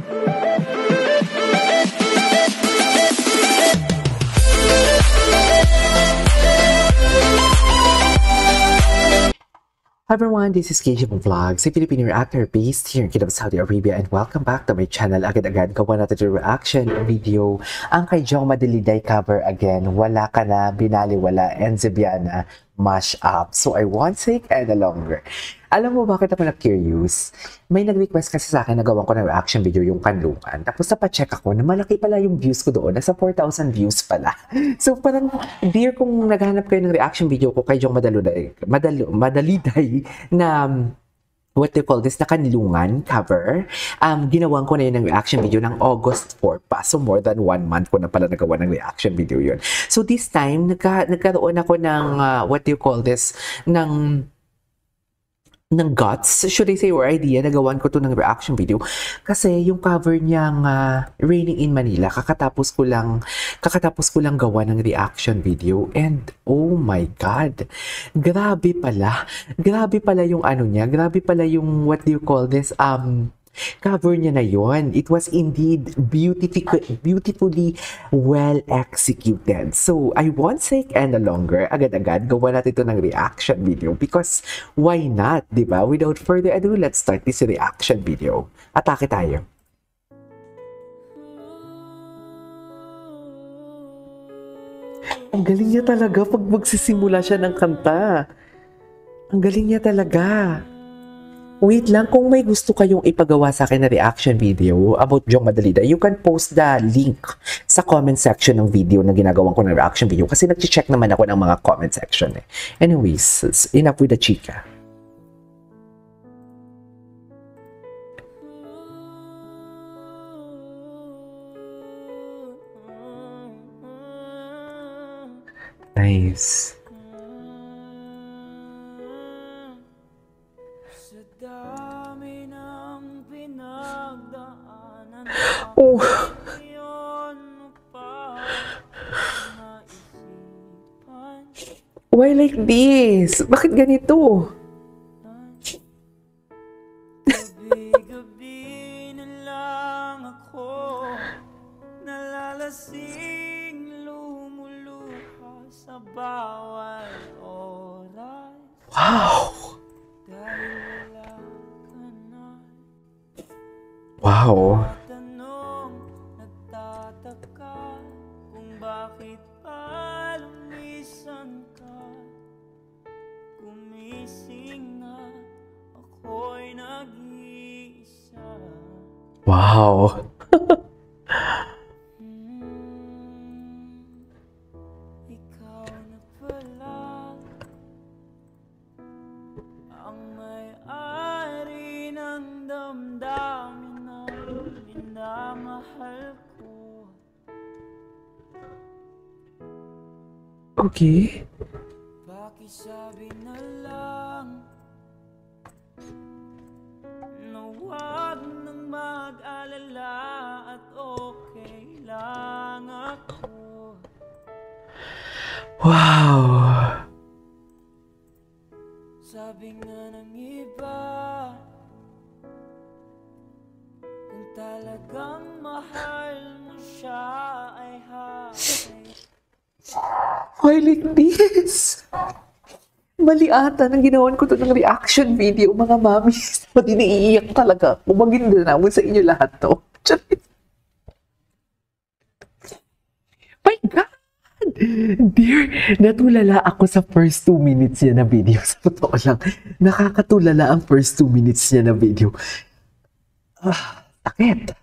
Hi everyone, this is KJ Vlogs, a Filipino reactor based here in Kingdom of Saudi Arabia, and welcome back to my channel. Agad-agad gawa natin yung reaction video ang kay Jong Madaliday cover again, Wala Ka Na, Binaliwala, and Zebiana mash up. So I won't take any longer. Alam mo bakit ako na-curious? May nag-request kasi sa akin na gawan ko ng reaction video yung Kanlungan. Tapos napacheck ako na malaki pala yung views ko doon. Nasa 4,000 views pala. So parang, dear, kung naghanap kayo ng reaction video ko kay Jong Madaliday na what they call this, na Kanlungan cover, ginawan ko na yun ng reaction video ng August 4 pa. So more than 1 month ko na pala nagawa ng reaction video yun. So this time, nagkaroon ako ng, what do you call this, ng guts, should I say, or idea, nagawan ko to ng reaction video kasi yung cover niyang Raining in Manila, kakatapos ko lang gawa ng reaction video, and oh my god, grabe pala yung ano niya, grabe pala yung what do you call this, cover niya na yon. It was indeed beautifully well executed. So I won't take any longer. Agad-agad gawa natin ito ng reaction video because why not, di ba? Without further ado, let's start this reaction video. Atake tayo. Ang galing niya talaga pag magsisimula siya ng kanta. Ang galing niya talaga. Wait lang, kung may gusto kayong ipagawa sa akin na reaction video about Jong Madaliday, you can post the link sa comment section ng video na ginagawan ko ng reaction video kasi nag-check naman ako ng mga comment section eh. Anyways, enough with the chika. Nice. Oh. Why like this? Bakit ganito? Gabi-gabi na lang ako nalalasing, lumuluha sa bawat oras. Wow! Wow! Tanong, nagtataka kung bakit pa lumisan ka. Gumising na ako'y nag-iisa. Wow! Ikaw na pala ang may-ari ng damdamin. Mahal ko. Okay. Pakisabi na lang na huwag nang mag-alala at okay lang ako. Wow. Sabi nga ng iba, talagang mahal mo siya ay happy. Why like this? Mali ata nang ginawan ko to ng reaction video, mga mami. Pati naiiyak talaga. Umagin na naman sa inyo lahat to. My God! Dear, natulala ako sa first 2 minutes niya na video. Sa totoo lang, nakakatulala ang first 2 minutes niya na video. Sakit.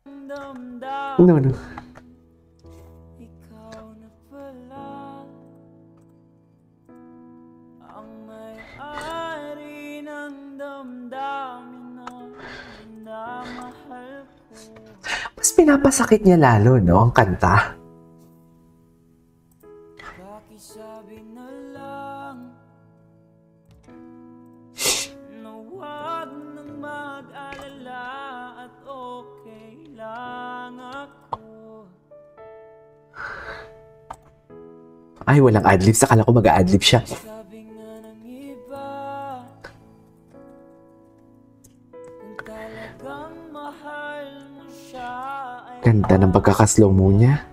No. Ikaw na pala ang may-ari ng damdamin na minamahal ko. Mas pinapasakit niya lalo, no, ang kanta. Pakisabi na lang na huwag nang mag-alala at okay lang ako. Ay, walang adlib. Sakala ko mag-a-adlib siya. Sabi nga ng iba, kung talagang Ganda ng pagkakaslow mo niya.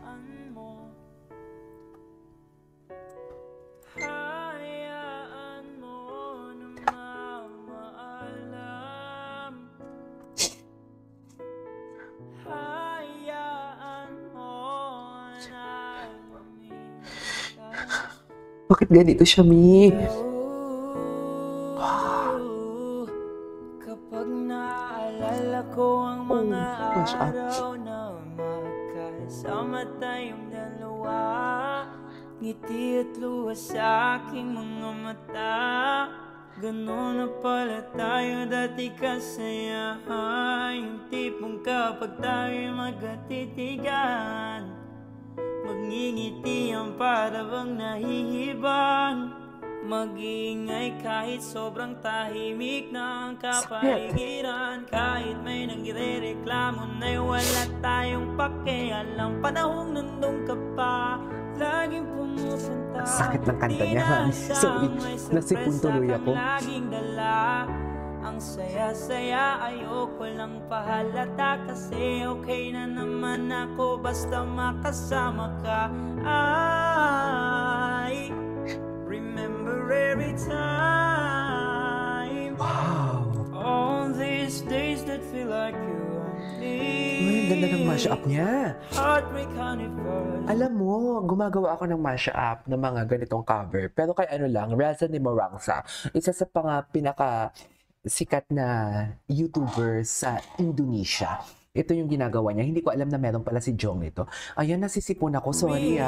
Bakit ganito siya, Mi? Kapag naalala ko ang mga araw na magkasama tayong dalawa, ngiti at luha sa aking mga mata. Ganun na pala tayo dati kasaya, yung tipong kapag tayo'y magkatitigan, magngingiti ang para bang nahihibang, mag-iingay kahit sobrang tahimik na ang kapaligiran, kahit may nagre-reklamo na'y wala tayong pakialam. Panahong nandun ka pa, laging pumupunta. Sakit ng kanta niya. Sorry, nasipon tuloy ako. Laging dala, ang saya-saya, ayoko lang pahalata, kasi okay na naman ako basta makasama ka. I remember every time. Wow! All these days that feel like you are me. Uy, ang ganda ng mashup niya. Heartbreak Honeyford. Alam mo, gumagawa ako ng mashup ng mga ganitong cover. Pero kay ano lang, Reza ni Morangsa. Isa sa pinaka sikat na YouTuber sa Indonesia. Ito yung ginagawa niya. Hindi ko alam na meron pala si Jong nito. Ayan, nasisipon ako. Sorry,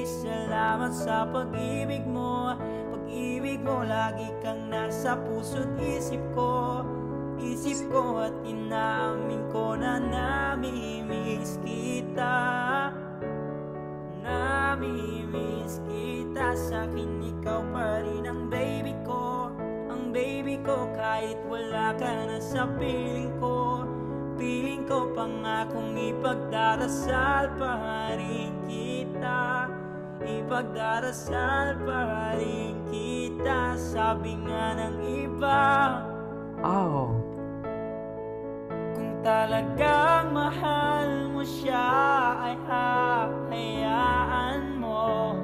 Salamat sa pag-ibig mo. Pag-ibig mo, lagi kang nasa puso't isip ko. Isip ko at inaamin ko na namimiss kita. Namimiss kita. Sa'kin ikaw pa rin ang baby ko. Ang baby ko kahit wala ka na sa piling ko. Piling ko pangakong ipagdarasal pa rin kita. Ipagdarasal pa rin kita. Sabi nga ng iba, oh, kung talagang mahal mo siya ay hayaan mo.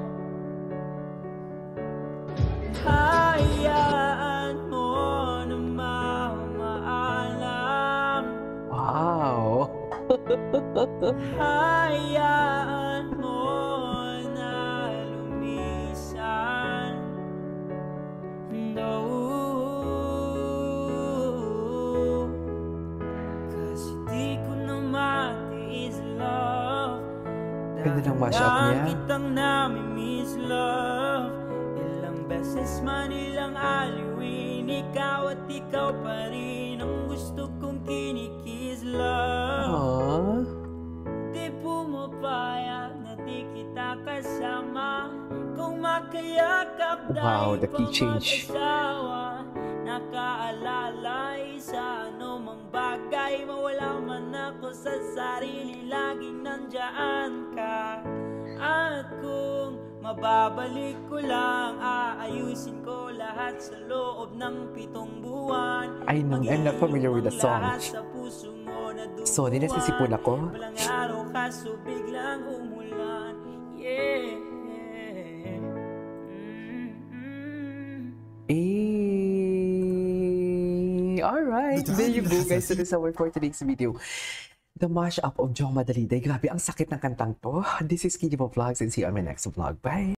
Hayaan mo na mamaalam. wow! Hayaan mo na lumisan. No, kasi di ko na matiis love. Ganda ng mashup niya. Kitang namimiss love. Ilang beses man ilang aliwin, ikaw at ikaw pa rin ang gusto kong kinikiss love. Aww. Di pumapayag na di kita kasama. Kung makayakap Wow, dahil the key change. mag-asawa. Nakaalalay sa anumang bagay, mawala man ako sa sarili, laging nandyan ka. At kung mababalik ko lang, aayusin ko lahat sa loob ng 7 buwan. I'm not familiar with the song. Sorry, nasisipon ako. Walang araw kaso biglang umulan. Yeah. Alright, there you go guys. That is our for today's video. The mashup of Jong Madaliday. Grabe, ang sakit ng kantang to. This is Kitty Vlogs and see you on my next vlog. Bye!